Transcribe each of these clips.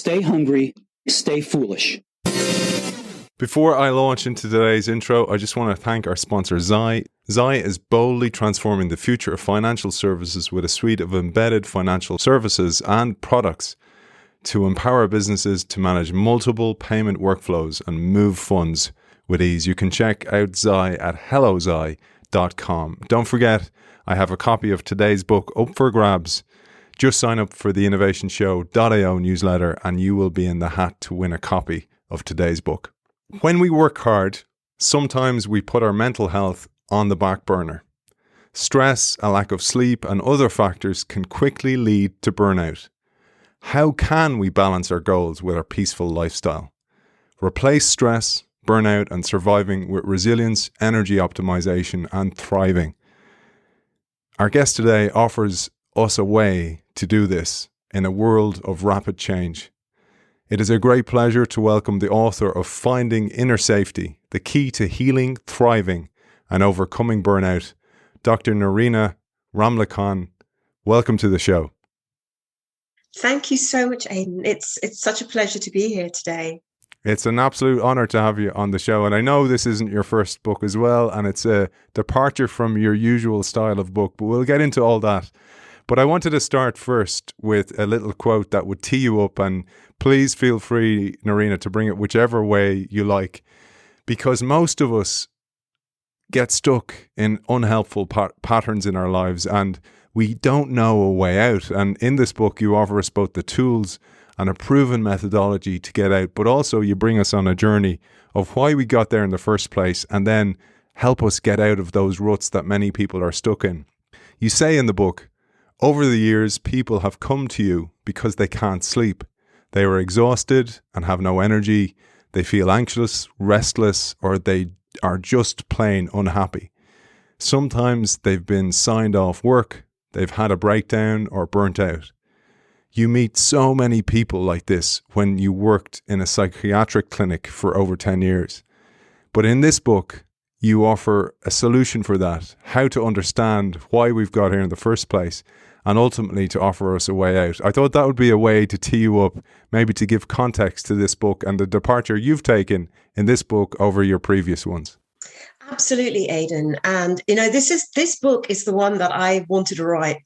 stay hungry, stay foolish. Before I launch into today's intro, I just want to thank our sponsor, Zai. Zai is boldly transforming the future of financial services with a suite of embedded financial services and products to empower businesses to manage multiple payment workflows and move funds with ease. You can check out Zai at hellozai.com. Don't forget, I have a copy of today's book up for grabs. Just sign up for the innovationshow.io newsletter and you will be in the hat to win a copy of today's book. When we work hard, sometimes we put our mental health on the back burner. Stress, a lack of sleep, and other factors can quickly lead to burnout. How can we balance our goals with our peaceful lifestyle? Replace stress, burnout, and surviving with resilience, energy optimization, and thriving. Our guest today offers us a way to do this in a world of rapid change. It is a great pleasure to welcome the author of Finding Inner Safety, the Key to Healing, Thriving, and Overcoming Burnout, Dr. Nerina Ramlakhan. Welcome to the show. Thank you so much, Aidan. It's such a pleasure to be here today. It's an absolute honor to have you on the show. And I know this isn't your first book as well, and it's a departure from your usual style of book, but we'll get into all that. But I wanted to start first with a little quote that would tee you up, and please feel free, Nerina, to bring it whichever way you like, because most of us get stuck in unhelpful patterns in our lives and we don't know a way out. And in this book, you offer us both the tools and a proven methodology to get out, but also you bring us on a journey of why we got there in the first place and then help us get out of those ruts that many people are stuck in. You say in the book, over the years, people have come to you because they can't sleep. They are exhausted and have no energy. They feel anxious, restless, or they are just plain unhappy. Sometimes they've been signed off work, they've had a breakdown or burnt out. You meet so many people like this when you worked in a psychiatric clinic for over 10 years. But in this book, you offer a solution for that, how to understand why we've got here in the first place, and ultimately to offer us a way out. I thought that would be a way to tee you up, maybe to give context to this book and the departure you've taken in this book over your previous ones. Absolutely, Aidan. And, this book is the one that I wanted to write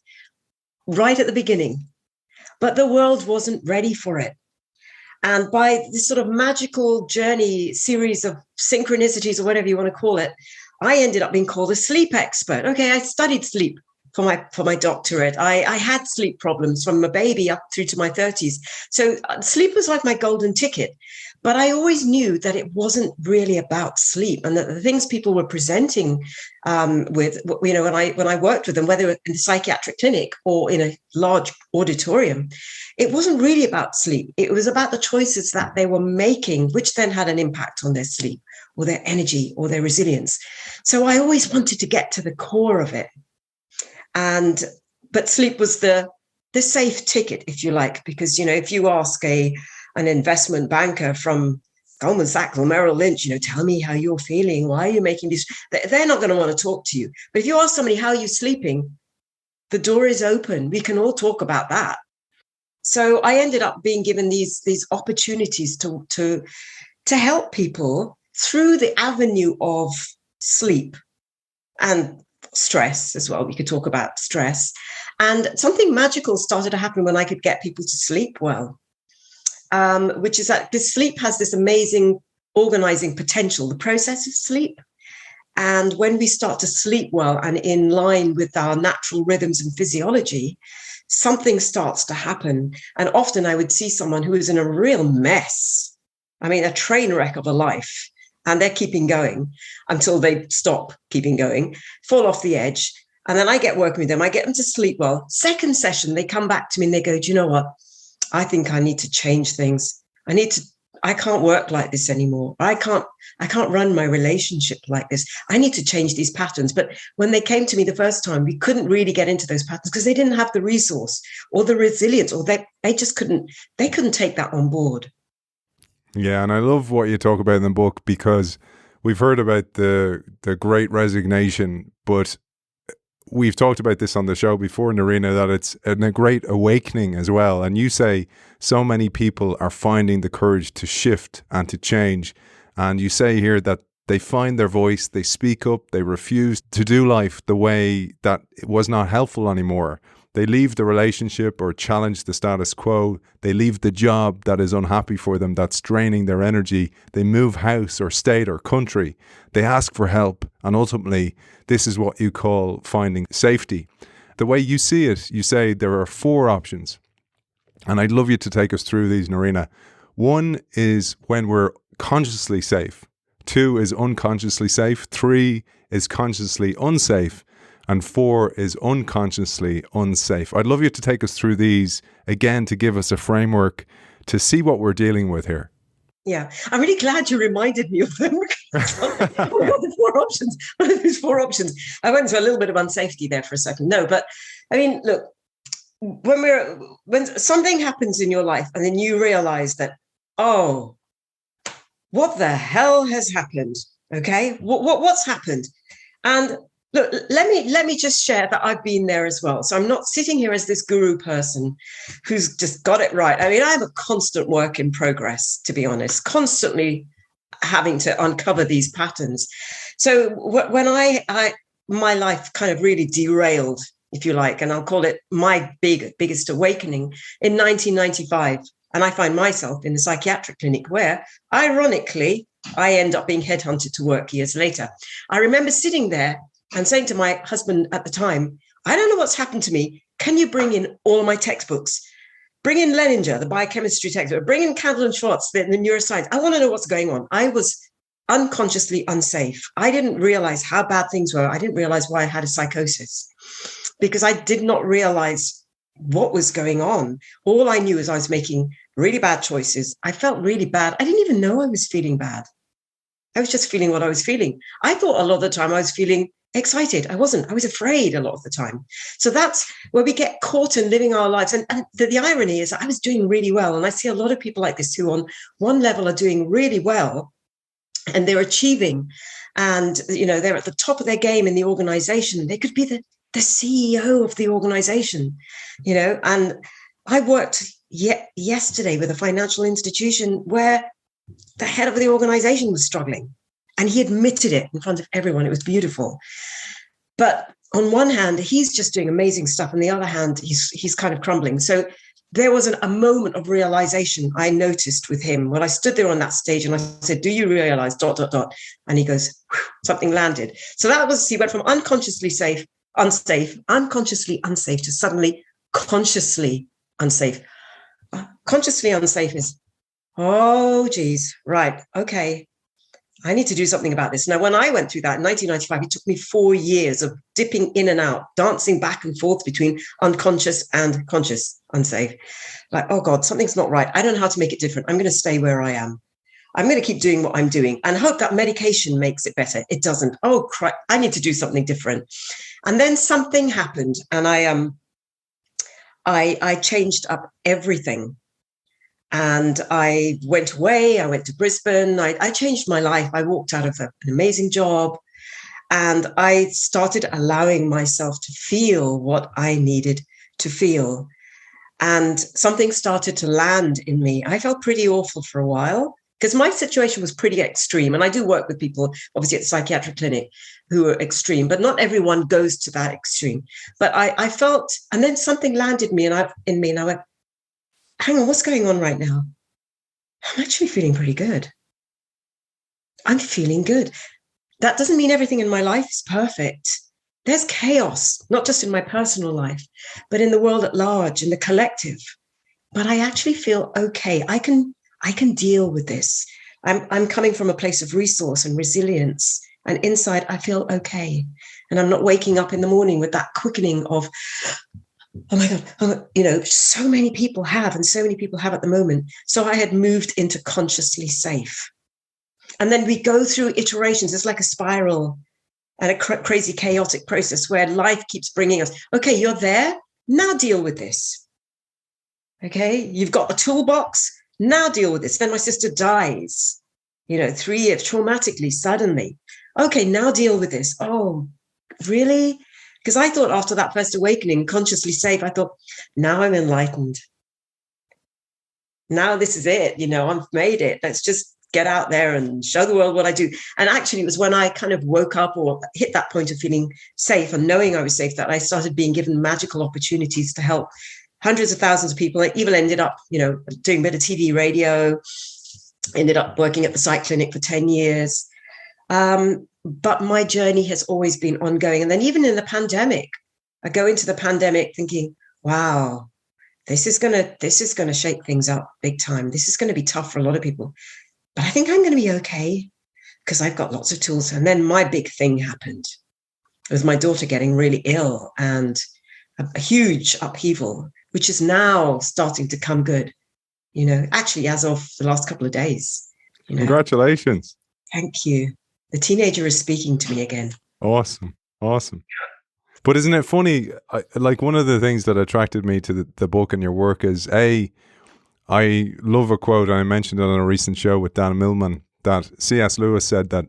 right at the beginning, but the world wasn't ready for it. And by this sort of magical journey, series of synchronicities or whatever you want to call it, I ended up being called a sleep expert. Okay, I studied sleep for my doctorate. I had sleep problems from a baby up through to my 30s. So sleep was like my golden ticket. But I always knew that it wasn't really about sleep, and that the things people were presenting with, when I worked with them, whether in the psychiatric clinic or in a large auditorium, it wasn't really about sleep. It was about the choices that they were making, which then had an impact on their sleep or their energy or their resilience. So I always wanted to get to the core of it. But sleep was the safe ticket, if you like, because, if you ask an investment banker from Goldman Sachs or Merrill Lynch, tell me how you're feeling, why are you making this? They're not going to want to talk to you. But if you ask somebody, how are you sleeping? The door is open. We can all talk about that. So I ended up being given these opportunities to help people through the avenue of sleep and stress as well. We could talk about stress. And something magical started to happen when I could get people to sleep well, which is that this sleep has this amazing organizing potential, the process of sleep. And when we start to sleep well and in line with our natural rhythms and physiology, something starts to happen. And often I would see someone who is in a real mess, a train wreck of a life, and they're keeping going until they stop keeping going, fall off the edge. And then I get working with them. I get them to sleep well. Second session, they come back to me and they go, do you know what? I think I need to change things. I can't work like this anymore. I can't run my relationship like this. I need to change these patterns. But when they came to me the first time, we couldn't really get into those patterns because they didn't have the resource or the resilience, or they just couldn't take that on board. Yeah, and I love what you talk about in the book, because we've heard about the great resignation, but we've talked about this on the show before, Nerina, that it's a great awakening as well. And you say so many people are finding the courage to shift and to change. And you say here that they find their voice, they speak up, they refuse to do life the way that it was not helpful anymore. They leave the relationship or challenge the status quo. They leave the job that is unhappy for them, that's draining their energy. They move house or state or country. They ask for help. And ultimately, this is what you call finding safety. The way you see it, you say there are 4 options. And I'd love you to take us through these, Nerina. 1 is when we're consciously safe. 2 is unconsciously safe. 3 is consciously unsafe. And 4 is unconsciously unsafe. I'd love you to take us through these again to give us a framework to see what we're dealing with here. Yeah, I'm really glad you reminded me of them. The 4 options. One of those 4 options. I went into a little bit of unsafety there for a second. No, but I mean, look, when something happens in your life and then you realize that, oh, what the hell has happened? Okay, what's happened? And look, let me just share that I've been there as well. So I'm not sitting here as this guru person who's just got it right. I mean, I'm a constant work in progress, to be honest, constantly having to uncover these patterns. So when my life kind of really derailed, if you like, and I'll call it my biggest awakening in 1995. And I find myself in the psychiatric clinic where, ironically, I end up being headhunted to work years later. I remember sitting there and saying to my husband at the time, I don't know what's happened to me. Can you bring in all of my textbooks? Bring in Leninger, the biochemistry textbook. Bring in Candle and Schwartz, the neuroscience. I want to know what's going on. I was unconsciously unsafe. I didn't realize how bad things were. I didn't realize why I had a psychosis because I did not realize what was going on. All I knew is I was making really bad choices. I felt really bad. I didn't even know I was feeling bad. I was just feeling what I was feeling. I thought a lot of the time I was feeling excited. I wasn't. I was afraid a lot of the time. So that's where we get caught in living our lives. And the irony is I was doing really well. And I see a lot of people like this who on one level are doing really well and they're achieving. And, you know, they're at the top of their game in the organization. They could be the CEO of the organization, you know. And I worked yesterday with a financial institution where the head of the organization was struggling. And he admitted it in front of everyone. It was beautiful. But on one hand, he's just doing amazing stuff. On the other hand, he's kind of crumbling. So there was a moment of realization I noticed with him when I stood there on that stage and I said, do you realize ... And he goes, something landed. So that was, he went from unconsciously unconsciously unsafe to suddenly consciously unsafe. Consciously unsafe is, oh, geez, right, okay. I need to do something about this. Now, when I went through that in 1995, it took me 4 years of dipping in and out, dancing back and forth between unconscious and conscious, unsafe. Like, oh God, something's not right. I don't know how to make it different. I'm going to stay where I am. I'm going to keep doing what I'm doing and hope that medication makes it better. It doesn't. Oh, crap, I need to do something different. And then something happened and I changed up everything. And I went away. I went to Brisbane. I changed my life. I walked out of an amazing job and I started allowing myself to feel what I needed to feel. And something started to land in me. I felt pretty awful for a while because my situation was pretty extreme. And I do work with people, obviously at the psychiatric clinic, who are extreme, but not everyone goes to that extreme. But I felt, and then something landed in me and I went, hang on, what's going on right now? I'm actually feeling pretty good. I'm feeling good. That doesn't mean everything in my life is perfect. There's chaos, not just in my personal life, but in the world at large, in the collective. But I actually feel okay. I can deal with this. I'm coming from a place of resource and resilience. And inside, I feel okay. And I'm not waking up in the morning with that quickening of, oh my God, you know, so many people have, and so many people have at the moment. So I had moved into consciously safe. And then we go through iterations. It's like a spiral and a crazy chaotic process where life keeps bringing us, okay, you're there. Now deal with this. Okay, you've got the toolbox. Now deal with this. Then my sister dies, you know, 3 years traumatically, suddenly. Okay, now deal with this. Oh, really? Because I thought after that first awakening, consciously safe, I thought, now I'm enlightened. Now this is it. I've made it. Let's just get out there and show the world what I do. And actually, it was when I kind of woke up or hit that point of feeling safe and knowing I was safe that I started being given magical opportunities to help hundreds of thousands of people. I even ended up, doing a bit of TV, radio, ended up working at the psych clinic for 10 years. But my journey has always been ongoing. And then even in the pandemic, I go into the pandemic thinking, wow, this is gonna shake things up big time. This is going to be tough for a lot of people. But I think I'm going to be okay because I've got lots of tools. And then my big thing happened. It was my daughter getting really ill and a huge upheaval, which is now starting to come good, actually as of the last couple of days. Congratulations. Thank you. The teenager is speaking to me again. Awesome. But isn't it funny? Like one of the things that attracted me to the book and your work is I love a quote, and I mentioned it on a recent show with Dan Millman, that C.S. Lewis said that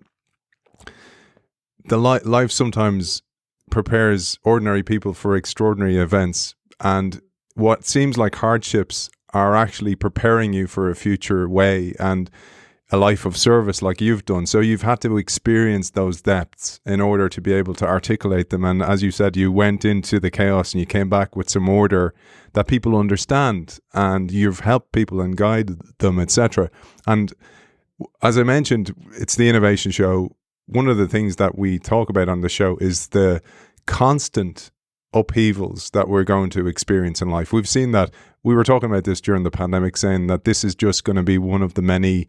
the life sometimes prepares ordinary people for extraordinary events, and what seems like hardships are actually preparing you for a future way and a life of service like you've done. So you've had to experience those depths in order to be able to articulate them. And as you said, you went into the chaos and you came back with some order that people understand, and you've helped people and guided them, etc. And as I mentioned, it's the innovation show. One of the things that we talk about on the show is the constant upheavals that we're going to experience in life. We've seen that. We were talking about this during the pandemic, saying that this is just going to be one of the many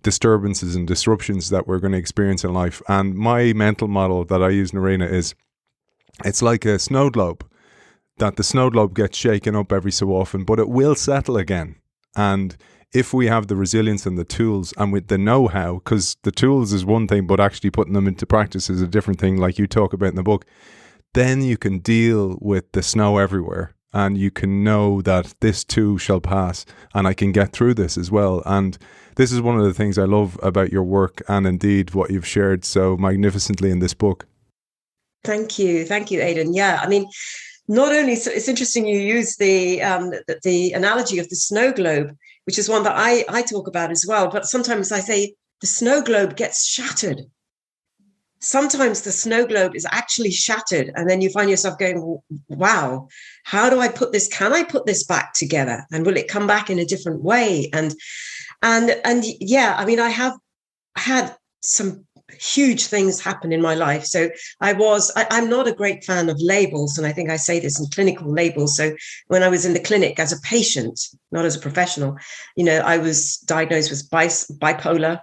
disturbances and disruptions that we're going to experience in life. And my mental model that I use, Nerina, is it's like a snow globe, that the snow globe gets shaken up every so often, but it will settle again. And if we have the resilience and the tools and with the know-how, because the tools is one thing, but actually putting them into practice is a different thing, like you talk about in the book, then you can deal with the snow everywhere. And you can know that this too shall pass, and I can get through this as well. And this is one of the things I love about your work, and indeed what you've shared so magnificently in this book. Thank you, Aidan. Yeah, I mean, not only so it's interesting you use the analogy of the snow globe, which is one that I talk about as well. But sometimes I say the snow globe gets shattered. Sometimes the snow globe is actually shattered, and then you find yourself going, wow, how do I put this? Can I put this back together? And will it come back in a different way? And yeah, I mean, I have had some huge things happen in my life. So I'm not a great fan of labels. And I think I say this in clinical labels. So when I was in the clinic as a patient, not as a professional, I was diagnosed with bipolar.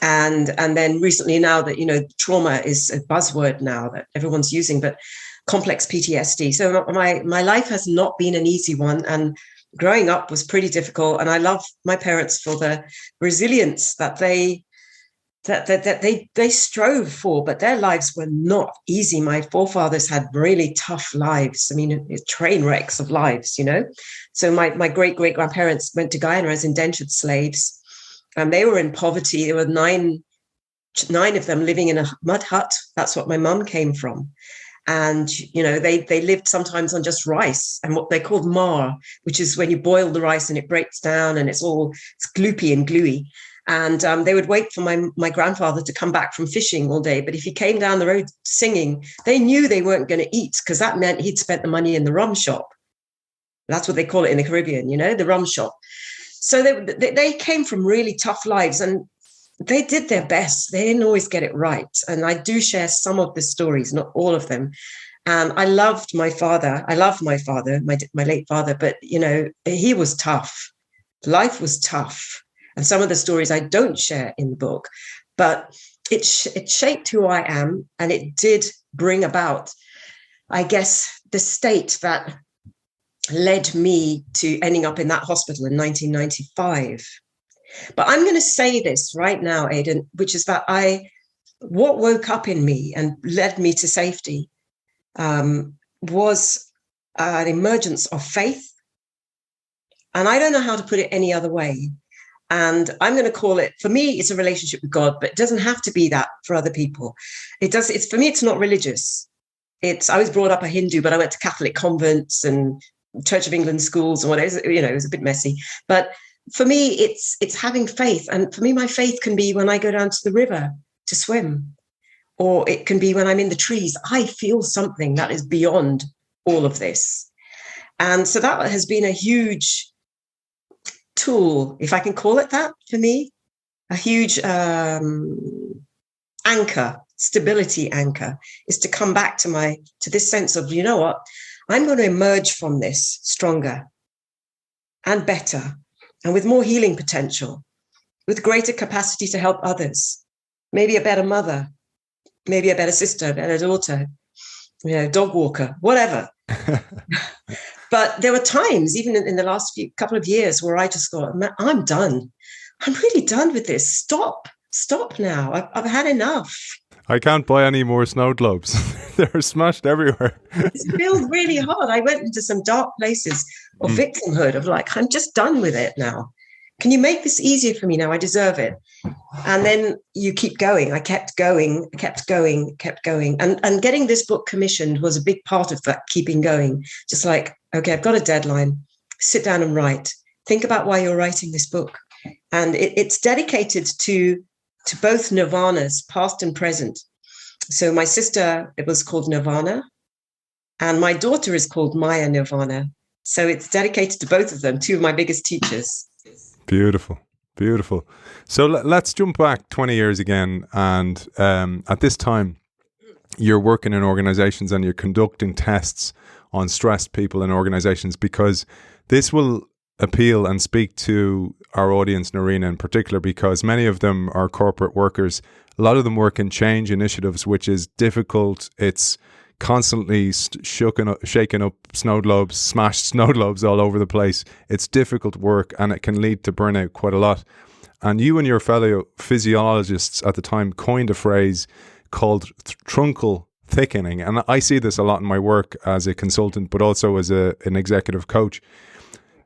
And then recently now that, trauma is a buzzword now that everyone's using, but complex PTSD. So my life has not been an easy one. And growing up was pretty difficult. And I love my parents for the resilience that they strove for, but their lives were not easy. My forefathers had really tough lives. I mean, train wrecks of lives, So my great-great-grandparents went to Guyana as indentured slaves. And they were in poverty. There were nine of them living in a mud hut. That's what my mum came from. And, they lived sometimes on just rice and what they called mar, which is when you boil the rice and it breaks down and it's gloopy and gluey. And they would wait for my grandfather to come back from fishing all day. But if he came down the road singing, they knew they weren't going to eat because that meant he'd spent the money in the rum shop. That's what they call it in the Caribbean, the rum shop. So they came from really tough lives and they did their best. They didn't always get it right. And I do share some of the stories, not all of them. And I loved my father. I love my father, my late father, but, he was tough. Life was tough. And some of the stories I don't share in the book, but it shaped who I am. And it did bring about, I guess, the state that led me to ending up in that hospital in 1995. But I'm going to say this right now, Aidan, which is that what woke up in me and led me to safety was an emergence of faith. And I don't know how to put it any other way. And I'm going to call it, for me, it's a relationship with God, but it doesn't have to be that for other people. For me, it's not religious. I was brought up a Hindu, but I went to Catholic convents and Church of England schools and whatever. It was a bit messy. But for me, it's having faith. And for me, my faith can be when I go down to the river to swim, or it can be when I'm in the trees. I feel something that is beyond all of this. And so that has been a huge tool, if I can call it that, for me, a huge anchor, stability anchor, is to come back to this sense of, you know what, I'm going to emerge from this stronger and better and with more healing potential, with greater capacity to help others, maybe a better mother, maybe a better sister, a better daughter, dog walker, whatever. But there were times, even in the last couple of years, where I just thought, I'm done. I'm really done with this. Stop now. I've had enough. I can't buy any more snow globes. They're smashed everywhere. It's feels really hard. I went into some dark places of victimhood of like, I'm just done with it now. Can you make this easier for me now? I deserve it. And then you keep going. I kept going. And getting this book commissioned was a big part of that, keeping going. Just like, okay, I've got a deadline. Sit down and write. Think about why you're writing this book. And it's dedicated to both nirvanas, past and present. So my sister, it was called Nirvana, and my daughter is called Maya Nirvana. So it's dedicated to both of them, two of my biggest teachers. Beautiful. So let's jump back 20 years again. And at this time, you're working in organizations and you're conducting tests on stressed people in organizations, because this will appeal and speak to our audience, Nerina, in particular, because many of them are corporate workers. A lot of them work in change initiatives, which is difficult. It's constantly shaking up snow globes, smashed snow globes all over the place. It's difficult work, and it can lead to burnout quite a lot. And you and your fellow physiologists at the time coined a phrase called Truncal thickening. And I see this a lot in my work as a consultant, but also as an executive coach,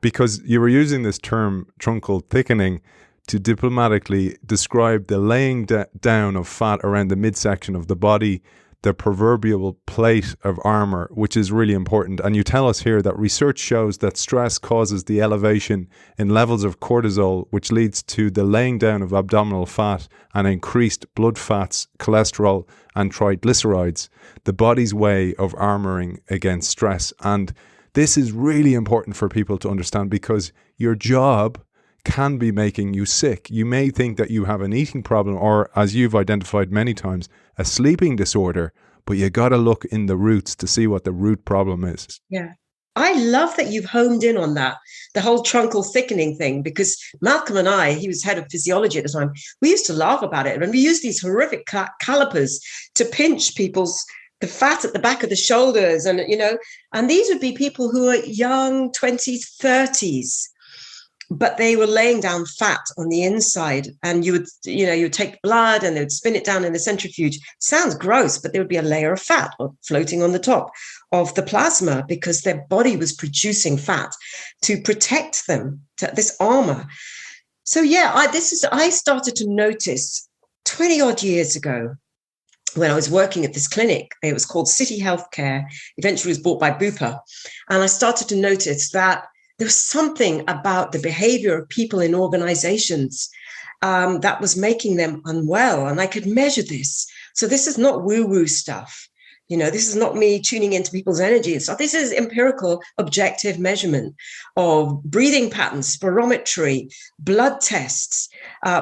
because you were using this term truncal thickening to diplomatically describe the laying down of fat around the midsection of the body, the proverbial plate of armor, which is really important. And you tell us here that research shows that stress causes the elevation in levels of cortisol, which leads to the laying down of abdominal fat and increased blood fats, cholesterol, and triglycerides, the body's way of armoring against stress. And this is really important for people to understand, because your job can be making you sick. You may think that you have an eating problem, or, as you've identified many times, a sleeping disorder, but you got to look in the roots to see what the root problem is. Yeah. I love that you've homed in on that, the whole truncal thickening thing, because Malcolm and I, he was head of physiology at the time, we used to laugh about it. And we used these horrific calipers to pinch the fat at the back of the shoulders. And, and these would be people who are young, 20s, 30s. But they were laying down fat on the inside, and you would take blood and they would spin it down in the centrifuge. Sounds gross, but there would be a layer of fat floating on the top of the plasma, because their body was producing fat to protect them, this armor. So I started to notice 20 odd years ago when I was working at this clinic. It was called City Healthcare, eventually was bought by Bupa. And I started to notice that there was something about the behavior of people in organizations that was making them unwell. And I could measure this. So this is not woo-woo stuff. This is not me tuning into people's energy. So this is empirical, objective measurement of breathing patterns, spirometry, blood tests,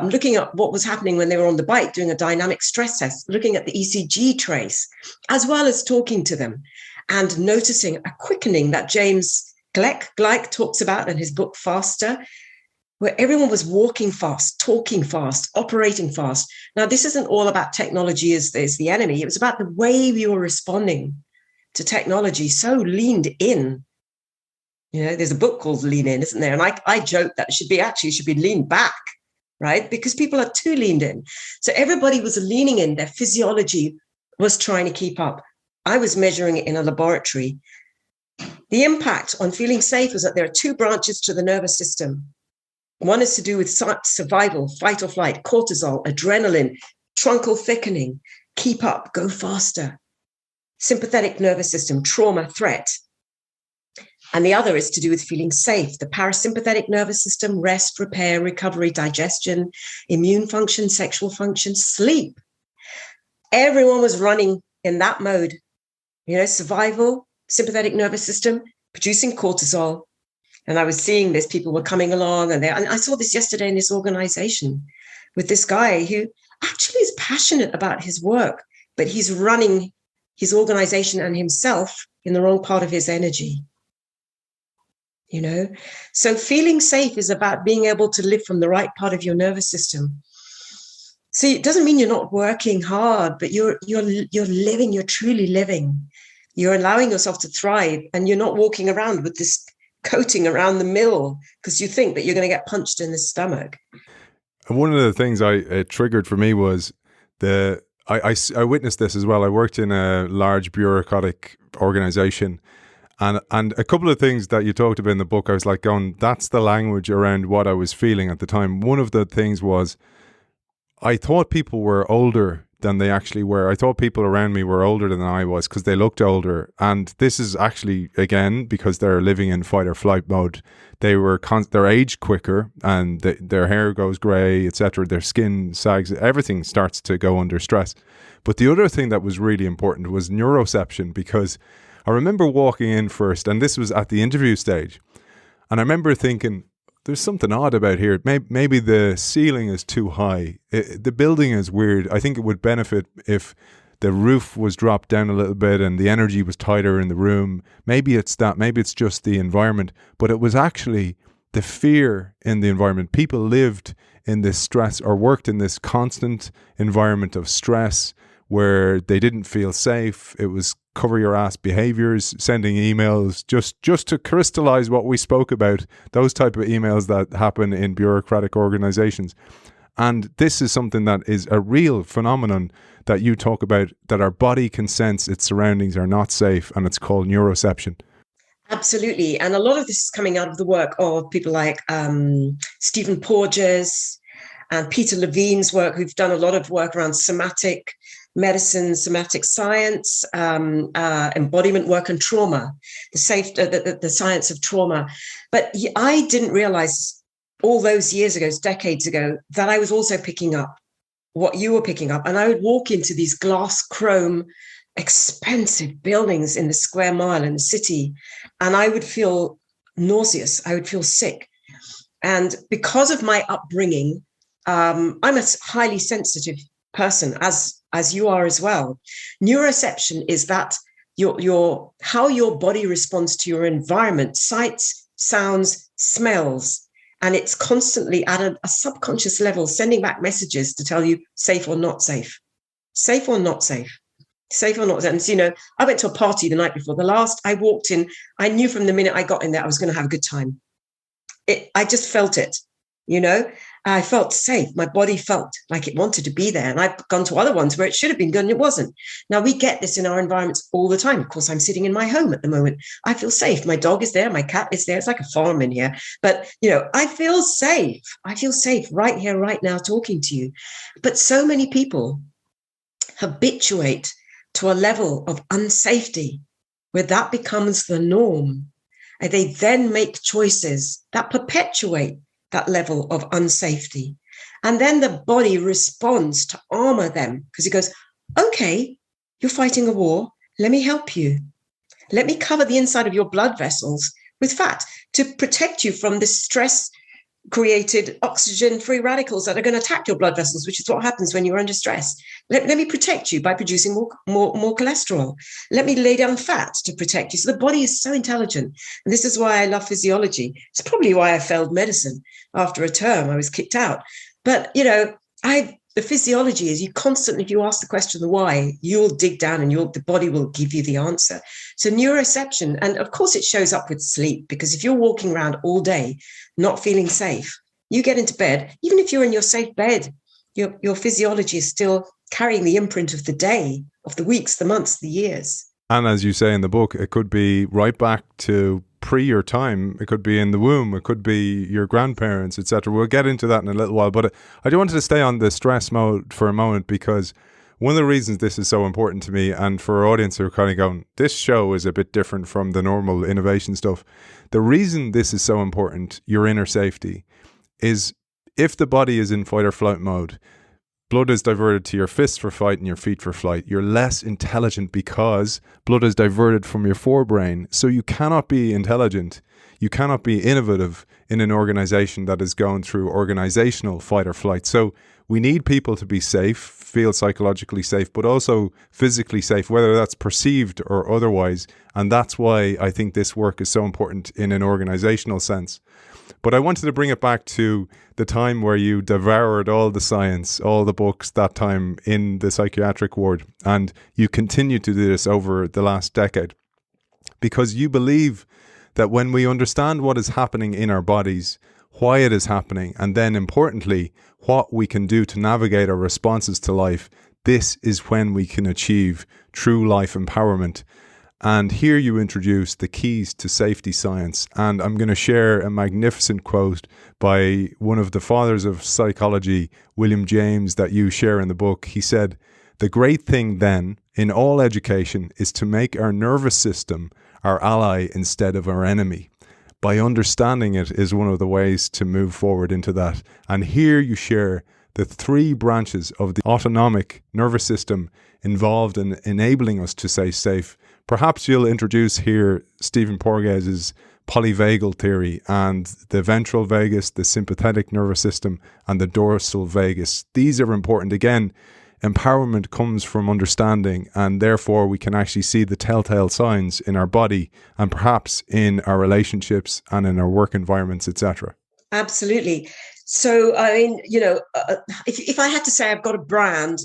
looking at what was happening when they were on the bike, doing a dynamic stress test, looking at the ECG trace, as well as talking to them and noticing a quickening that James Gleick talks about in his book Faster, where everyone was walking fast, talking fast, operating fast. Now, this isn't all about technology as the enemy. It was about the way we were responding to technology, so leaned in. There's a book called Lean In, isn't there? And I joke that it should be lean back, right? Because people are too leaned in. So everybody was leaning in. Their physiology was trying to keep up. I was measuring it in a laboratory. The impact on feeling safe is that there are two branches to the nervous system. One is to do with survival, fight or flight, cortisol, adrenaline, truncal thickening, keep up, go faster. sympathetic nervous system, trauma, threat. And the other is to do with feeling safe. The parasympathetic nervous system, rest, repair, recovery, digestion, immune function, sexual function, sleep. Everyone was running in that mode, survival, sympathetic nervous system, producing cortisol. And I was seeing this, people were coming along, and I saw this yesterday in this organization with this guy who actually is passionate about his work, but he's running his organization and himself in the wrong part of his energy. So feeling safe is about being able to live from the right part of your nervous system. So it doesn't mean you're not working hard, but you're living, you're truly living. You're allowing yourself to thrive, and you're not walking around with this coating around the middle because you think that you're going to get punched in the stomach. And one of the things it triggered for me was I witnessed this as well. I worked in a large bureaucratic organization, and a couple of things that you talked about in the book, I was like going, that's the language around what I was feeling at the time. One of the things was I thought people were older than they actually were. I thought people around me were older than I was because they looked older. And this is actually, again, because they're living in fight or flight mode. They're aged quicker, and their hair goes grey, etc. Their skin sags. Everything starts to go under stress. But the other thing that was really important was neuroception, because I remember walking in first, and this was at the interview stage, and I remember thinking, there's something odd about here. Maybe the ceiling is too high. The building is weird. I think it would benefit if the roof was dropped down a little bit and the energy was tighter in the room. Maybe it's that. Maybe it's just the environment. But it was actually the fear in the environment. People lived in this stress or worked in this constant environment of stress where they didn't feel safe. It was cover your ass behaviors, sending emails just to crystallize what we spoke about, those type of emails that happen in bureaucratic organizations. And this is something that is a real phenomenon that you talk about, that our body can sense its surroundings are not safe, and it's called neuroception. Absolutely. And a lot of this is coming out of the work of people like Stephen Porges and Peter Levine's work, who've done a lot of work around somatic medicine, somatic science, embodiment work, and trauma, the science of trauma. But I didn't realize all those years ago, decades ago, that I was also picking up what you were picking up. And I would walk into these glass chrome, expensive buildings in the square mile in the city, and I would feel nauseous. I would feel sick. And because of my upbringing, I'm a highly sensitive person, as you are as well. Neuroception is that how your body responds to your environment, sights, sounds, smells, and it's constantly at a subconscious level sending back messages to tell you safe or not safe, safe or not safe, safe or not. And I went to a party the night before. The last I walked in, I knew from the minute I got in there I was going to have a good time. I just felt it. I felt safe. My body felt like it wanted to be there. And I've gone to other ones where it should have been good and it wasn't. Now, we get this in our environments all the time. Of course, I'm sitting in my home at the moment. I feel safe. My dog is there. My cat is there. It's like a farm in here. But, I feel safe. I feel safe right here, right now, talking to you. But so many people habituate to a level of unsafety where that becomes the norm. And they then make choices that perpetuate that level of unsafety. And then the body responds to armor them because it goes, okay, you're fighting a war. Let me help you. Let me cover the inside of your blood vessels with fat to protect you from the stress created oxygen-free radicals that are going to attack your blood vessels, which is what happens when you're under stress. Let me protect you by producing more cholesterol. Let me lay down fat to protect you. So the body is so intelligent. And this is why I love physiology. It's probably why I failed medicine. After a term, I was kicked out. But, the physiology is you constantly, if you ask the question, the why, you'll dig down and the body will give you the answer. So neuroception, and of course it shows up with sleep, because if you're walking around all day not feeling safe, you get into bed, even if you're in your safe bed, your physiology is still carrying the imprint of the day, of the weeks, the months, the years. And as you say in the book, it could be right back to pre your time. It could be in the womb. It could be your grandparents, etc. We'll get into that in a little while. But I do wanted to stay on the stress mode for a moment, because one of the reasons this is so important to me, and for our audience who are kind of going, this show is a bit different from the normal innovation stuff. The reason this is so important, your inner safety, is if the body is in fight or flight mode, blood is diverted to your fists for fight and your feet for flight. You're less intelligent because blood is diverted from your forebrain. So you cannot be intelligent. You cannot be innovative in an organization that is going through organizational fight or flight. So we need people to be safe, feel psychologically safe, but also physically safe, whether that's perceived or otherwise. And that's why I think this work is so important in an organizational sense. But I wanted to bring it back to the time where you devoured all the science, all the books that time in the psychiatric ward. And you continue to do this over the last decade because you believe that when we understand what is happening in our bodies, why it is happening, and then importantly, what we can do to navigate our responses to life, this is when we can achieve true life empowerment. And here you introduce the keys to safety science. And I'm going to share a magnificent quote by one of the fathers of psychology, William James, that you share in the book. He said, "The great thing then in all education is to make our nervous system our ally instead of our enemy. By understanding it is one of the ways to move forward into that." And here you share the 3 branches of the autonomic nervous system involved in enabling us to stay safe. Perhaps you'll introduce here Stephen Porges's polyvagal theory and the ventral vagus, the sympathetic nervous system, and the dorsal vagus. These are important. Again, empowerment comes from understanding, and therefore we can actually see the telltale signs in our body and perhaps in our relationships and in our work environments, etc. Absolutely. So, I mean, if I had to say I've got a brand,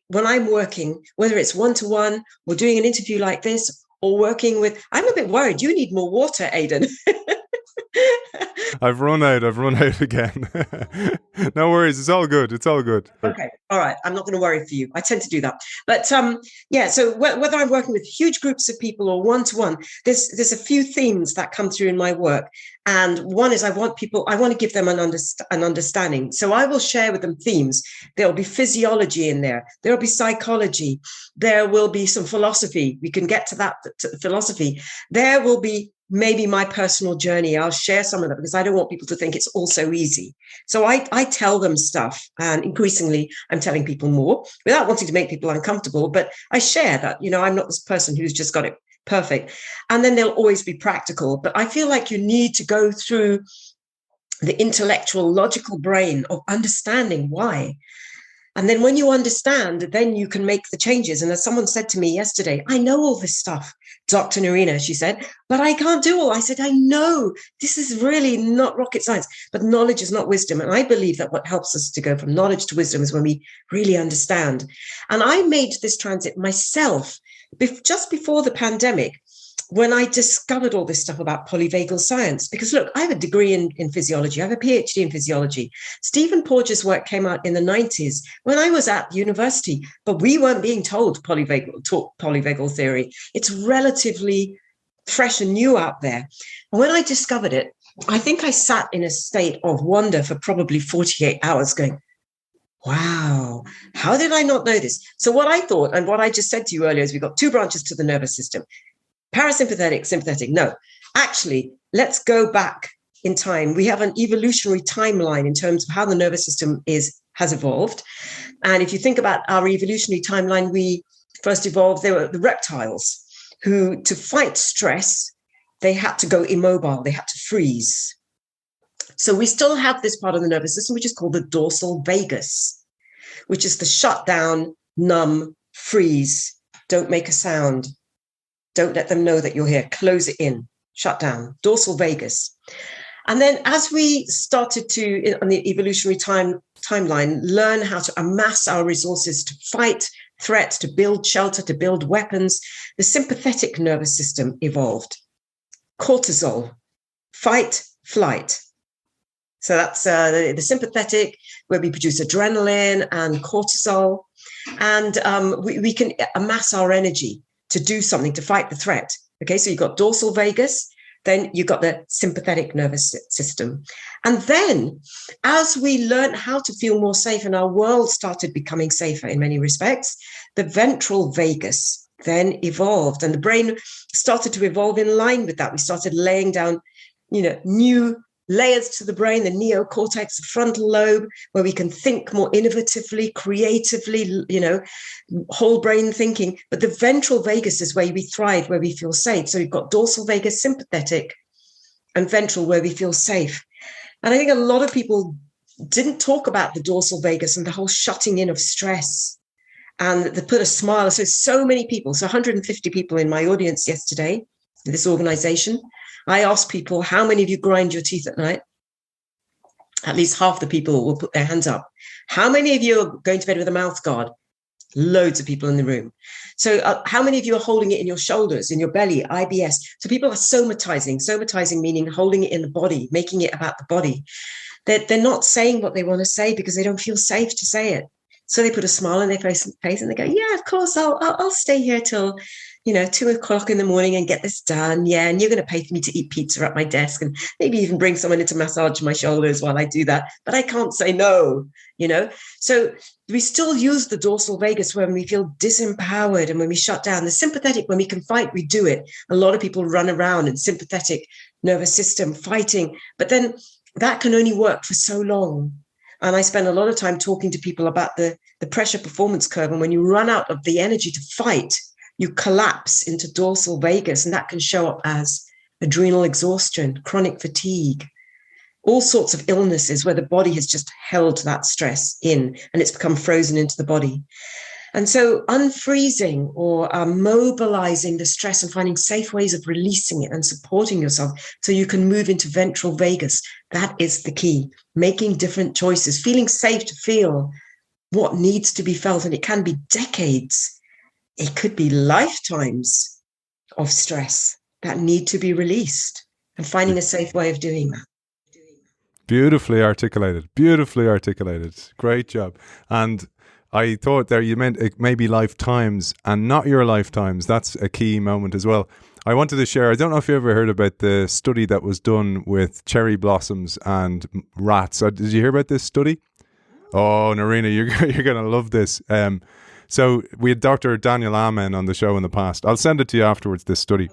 when I'm working, whether it's one-to-one or doing an interview like this or working with, I'm a bit worried. You need more water, Aidan. I've run out again. No worries. It's all good. Okay. All right. I'm not going to worry for you. I tend to do that. But so whether I'm working with huge groups of people or one-to-one, there's a few themes that come through in my work. And one is I want to give them an understanding. So I will share with them themes. There'll be physiology in there. There'll be psychology. There will be some philosophy. We can get to that philosophy. There will be maybe my personal journey. I'll share some of that because I don't want people to think it's all so easy. So I tell them stuff, and increasingly I'm telling people more without wanting to make people uncomfortable. But I share that, I'm not this person who's just got it perfect. And then they'll always be practical. But I feel like you need to go through the intellectual, logical brain of understanding why. And then when you understand, then you can make the changes. And as someone said to me yesterday, I know all this stuff, Dr. Nerina, she said, but I can't do all. I said, I know this is really not rocket science, but knowledge is not wisdom. And I believe that what helps us to go from knowledge to wisdom is when we really understand. And I made this transit myself just before the pandemic, when I discovered all this stuff about polyvagal science. Because look, I have a degree in physiology. I have a PhD in physiology. Stephen Porges' work came out in the 90s when I was at university, but we weren't being told polyvagal theory. It's relatively fresh and new out there. And when I discovered it, I think I sat in a state of wonder for probably 48 hours going, wow, how did I not know this? So what I thought, and what I just said to you earlier, is we've got 2 branches to the nervous system. Parasympathetic, sympathetic. No, actually, let's go back in time. We have an evolutionary timeline in terms of how the nervous system has evolved. And if you think about our evolutionary timeline, we first evolved, they were the reptiles who, to fight stress, they had to go immobile, they had to freeze. So we still have this part of the nervous system, which is called the dorsal vagus, which is the shut down, numb, freeze, don't make a sound. Don't let them know that you're here. Close it in, shut down, dorsal vagus. And then as we started to, on the evolutionary timeline, learn how to amass our resources to fight threats, to build shelter, to build weapons, the sympathetic nervous system evolved. Cortisol, fight, flight. So that's the sympathetic, where we produce adrenaline and cortisol. And we can amass our energy to do something, to fight the threat. Okay, so you've got dorsal vagus, Then you got the sympathetic nervous system. And then as we learned how to feel more safe and our world started becoming safer in many respects, the ventral vagus then evolved and the brain started to evolve in line with that. We started laying down, new layers to the brain, the neocortex, the frontal lobe, where we can think more innovatively, creatively, whole brain thinking. But the ventral vagus is where we thrive, where we feel safe. So we've got dorsal vagus, sympathetic, and ventral, where we feel safe. And I think a lot of people didn't talk about the dorsal vagus and the whole shutting in of stress. And they put a smile. So many people, 150 people in my audience yesterday, in this organization, I asked people, how many of you grind your teeth at night? At least half the people will put their hands up. How many of you are going to bed with a mouth guard? Loads of people in the room. So how many of you are holding it in your shoulders, in your belly, IBS? So people are somatizing meaning holding it in the body, making it about the body. They're not saying what they want to say because they don't feel safe to say it. So they put a smile on their face and they go, yeah, of course, I'll stay here till 2:00 in the morning and get this done. Yeah. And you're going to pay for me to eat pizza at my desk and maybe even bring someone in to massage my shoulders while I do that. But I can't say no, So we still use the dorsal vagus when we feel disempowered and when we shut down. The sympathetic, when we can fight, we do it. A lot of people run around in sympathetic nervous system fighting, but then that can only work for so long. And I spend a lot of time talking to people about the pressure performance curve. And when you run out of the energy to fight, you collapse into dorsal vagus, and that can show up as adrenal exhaustion, chronic fatigue, all sorts of illnesses where the body has just held that stress in and it's become frozen into the body. And so unfreezing or mobilizing the stress and finding safe ways of releasing it and supporting yourself so you can move into ventral vagus, that is the key. Making different choices, feeling safe to feel what needs to be felt. And it can be decades. It could be lifetimes of stress that need to be released and finding a safe way of doing that. Beautifully articulated. Great job. And I thought there you meant it may be lifetimes and not your lifetimes. That's a key moment as well. I wanted to share, I don't know if you ever heard about the study that was done with cherry blossoms and rats. Did you hear about this study? Oh, Nerina, you're going to love this. So we had Dr. Daniel Amen on the show in the past. I'll send it to you afterwards, this study.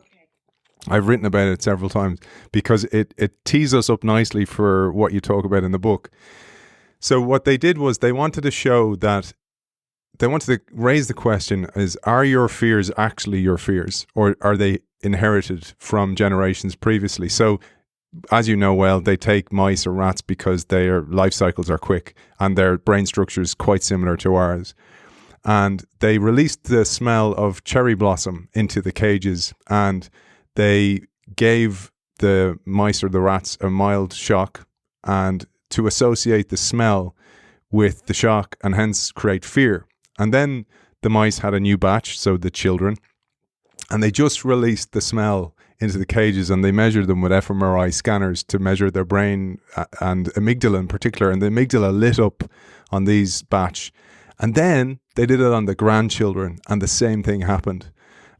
I've written about it several times because it tees us up nicely for what you talk about in the book. So what they did was they wanted to show that they wanted to raise the question is, are your fears actually your fears, or are they inherited from generations previously? So as you know well, they take mice or rats because their life cycles are quick and their brain structure is quite similar to ours. And they released the smell of cherry blossom into the cages, and they gave the mice or the rats a mild shock and to associate the smell with the shock and hence create fear. And then the mice had a new batch, so the children, and they just released the smell into the cages and they measured them with fMRI scanners to measure their brain and amygdala in particular. And the amygdala lit up on these batch. And then they did it on the grandchildren and the same thing happened.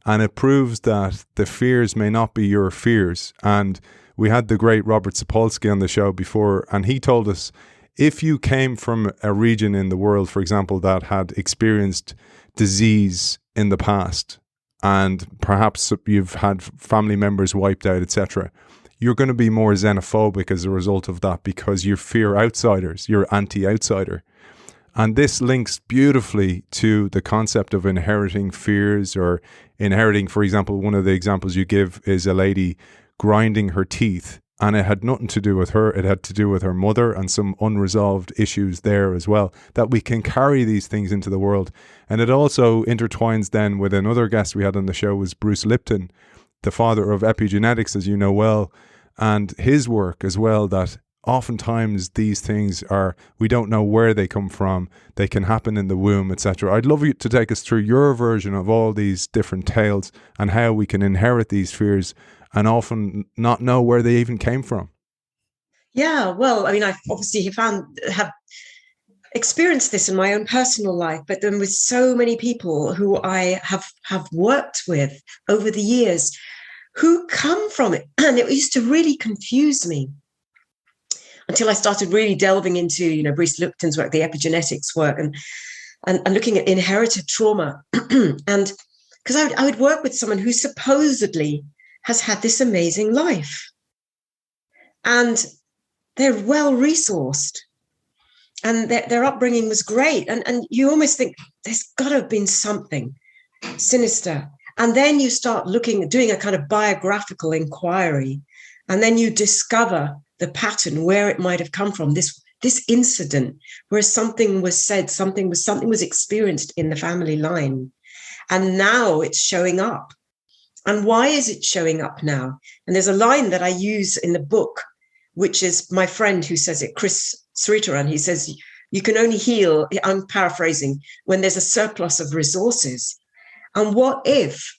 And it proves that the fears may not be your fears. And we had the great Robert Sapolsky on the show before, and he told us, if you came from a region in the world, for example, that had experienced disease in the past, and perhaps you've had family members wiped out, etc., you're going to be more xenophobic as a result of that because you fear outsiders, you're anti-outsider. And this links beautifully to the concept of inheriting fears, or inheriting, for example, one of the examples you give is a lady grinding her teeth, and it had nothing to do with her. It had to do with her mother and some unresolved issues there as well, that we can carry these things into the world. And it also intertwines then with another guest we had on the show was Bruce Lipton, the father of epigenetics, as you know well, and his work as well, that oftentimes these things are, we don't know where they come from. They can happen in the womb, etc. I'd love you to take us through your version of all these different tales and how we can inherit these fears and often not know where they even came from. Yeah, well, I mean, I obviously have experienced this in my own personal life, but then with so many people who I have worked with over the years, who come from it. And it used to really confuse me until I started really delving into, you know, Bruce Lipton's work, the epigenetics work, and looking at inherited trauma. And because I would work with someone who supposedly has had this amazing life, and they're well resourced, and their upbringing was great. And you almost think there's got to have been something sinister. And then you start doing a kind of biographical inquiry, and then you discover the pattern where it might have come from. This incident where something was said, something was experienced in the family line, and now it's showing up. And why is it showing up now? And there's a line that I use in the book, which is my friend who says it, Chris Sritaran. He says, you can only heal, I'm paraphrasing, when there's a surplus of resources. And what is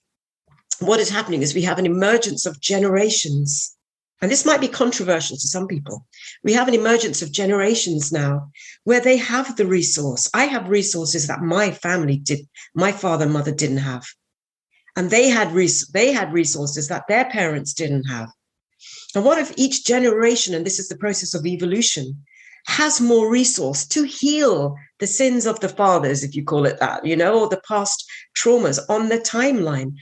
happening is we have an emergence of generations. And this might be controversial to some people. We have an emergence of generations now where they have the resource. I have resources that my family my father and mother didn't have. And they had resources that their parents didn't have. And what if each generation, and this is the process of evolution, has more resource to heal the sins of the fathers, if you call it that, you know, or the past traumas on the timeline.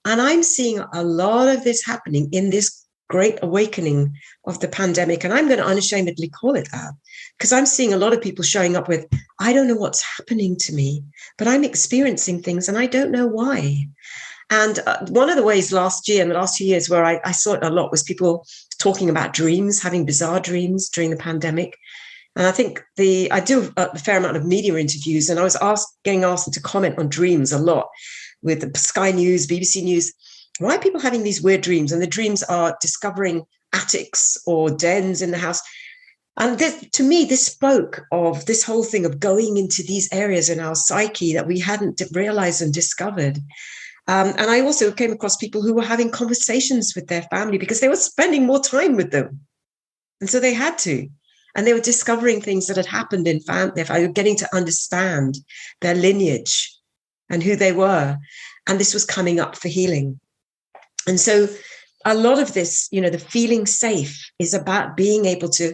And I'm seeing a lot of this happening in this great awakening of the pandemic. And I'm going to unashamedly call it that, because I'm seeing a lot of people showing up with, I don't know what's happening to me, but I'm experiencing things and I don't know why. And one of the ways last year and the last few years where I saw it a lot was people talking about dreams, having bizarre dreams during the pandemic. And I think I do a fair amount of media interviews, and I was getting asked to comment on dreams a lot with the Sky News, BBC News. Why are people having these weird dreams? And the dreams are discovering attics or dens in the house. And to me, this spoke of this whole thing of going into these areas in our psyche that we hadn't realized and discovered. And I also came across people who were having conversations with their family because they were spending more time with them. And so they had to. And they were discovering things that had happened in family. They were getting to understand their lineage and who they were. And this was coming up for healing. And so a lot of this, you know, the feeling safe is about being able to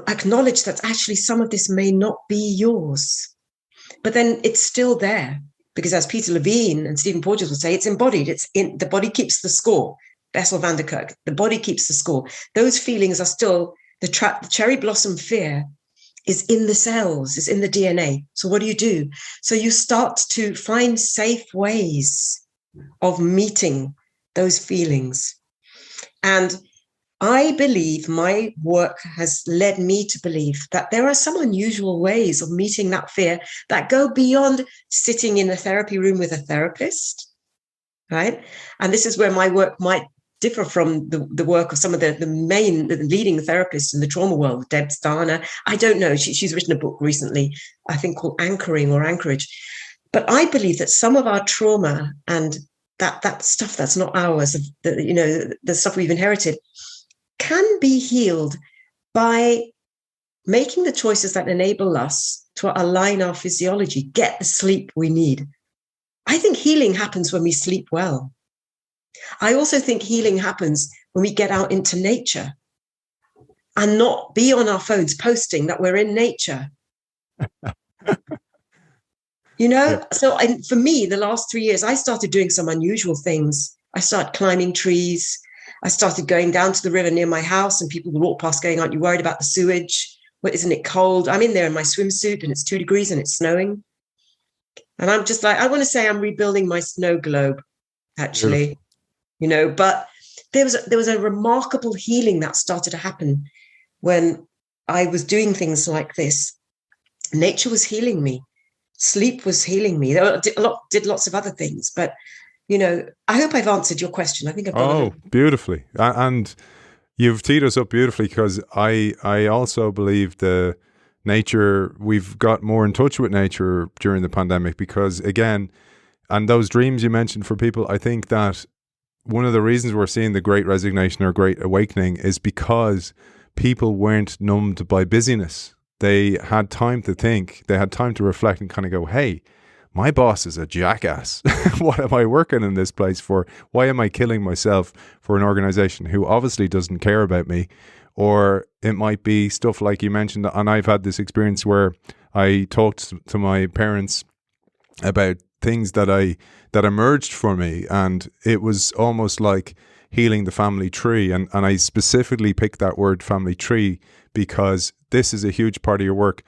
acknowledge that actually some of this may not be yours, but then it's still there. Because as Peter Levine and Stephen Porges would say, it's embodied. The body keeps the score. Bessel van der Kolk, the body keeps the score. Those feelings are still, the cherry blossom fear is in the cells, is in the DNA. So what do? So you start to find safe ways of meeting those feelings. And I believe my work has led me to believe that there are some unusual ways of meeting that fear that go beyond sitting in a therapy room with a therapist, right? And this is where my work might differ from the work of some of the leading therapists in the trauma world, Deb Starner. I don't know. She's written a book recently, I think called Anchoring or Anchorage. But I believe that some of our trauma and that stuff that's not ours, the stuff we've inherited, can be healed by making the choices that enable us to align our physiology, get the sleep we need. I think healing happens when we sleep well. I also think healing happens when we get out into nature and not be on our phones posting that we're in nature. So for me, the last 3 years, I started doing some unusual things. I started climbing trees. I started going down to the river near my house, and people would walk past going, aren't you worried about the sewage? Well, isn't it cold? I'm in there in my swimsuit and it's 2 degrees and it's snowing. And I'm just like, I want to say I'm rebuilding my snow globe, actually, but there was a remarkable healing that started to happen when I was doing things like this. Nature was healing me. Sleep was healing me. Did lots of other things, but I hope I've answered your question. I think I've done beautifully. And you've teed us up beautifully, because I also believe the nature, we've got more in touch with nature during the pandemic, because again, and those dreams you mentioned for people, I think that one of the reasons we're seeing the great resignation or great awakening is because people weren't numbed by busyness. They had time to think, they had time to reflect and kind of go, hey, my boss is a jackass. What am I working in this place for? Why am I killing myself for an organization who obviously doesn't care about me? Or it might be stuff like you mentioned, and I've had this experience where I talked to my parents about things that emerged for me, and it was almost like healing the family tree. And I specifically picked that word, family tree, because this is a huge part of your work.